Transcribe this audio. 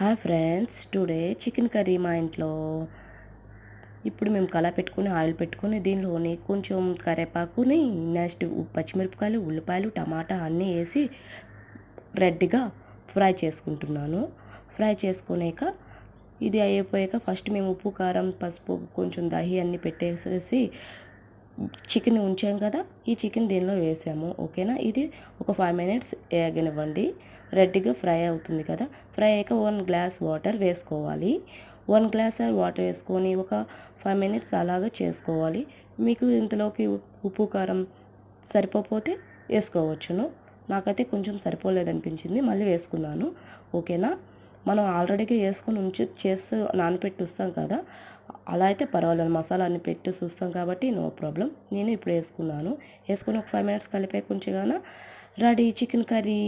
Hi friends, today chicken curry మా ఇంట్లో. ఇప్పుడు మేము కళాయి పెట్టుకుని ఆయిల్ పెట్టుకుని దీనిలోని కొంచెం కరివేపాకుని నెక్స్ట్ పచ్చిమిరపకాయలు, ఉల్లిపాయలు, టమాటా అన్నీ వేసి రెడ్గా ఫ్రై చేసుకుంటున్నాను. ఫ్రై చేసుకునేక ఇది అయిపోయాక ఫస్ట్ మేము ఉప్పు, కారం, పసుపు, కొంచెం దహి అన్నీ పెట్టేసేసి చికెన్ ఉంచాం కదా, ఈ చికెన్ దీనిలో వేసాము. ఓకేనా, ఇది ఒక 5 minutes వేగనివ్వండి. రెడ్గా ఫ్రై అవుతుంది కదా, ఫ్రై అయ్యాక 1 glass వాటర్ వేసుకోవాలి. 1 glass వాటర్ వేసుకొని ఒక 5 minutes అలాగా చేసుకోవాలి. మీకు ఇంతలోకి ఉప్పు, కారం సరిపోతే వేసుకోవచ్చును. నాకైతే కొంచెం సరిపోలేదనిపించింది, మళ్ళీ వేసుకున్నాను. ఓకేనా, మనం ఆల్రెడీగా వేసుకొని చేస్తూ నానపెట్టి వస్తాం కదా, అలా అయితే పర్వాలేదు. మసాలా అన్ని పెట్టి చూస్తాం కాబట్టి నో ప్రాబ్లం. నేను ఇప్పుడు వేసుకున్నాను. వేసుకొని ఒక 5 minutes కలిపే ఉంచగానే రెడీ చికెన్ కర్రీ.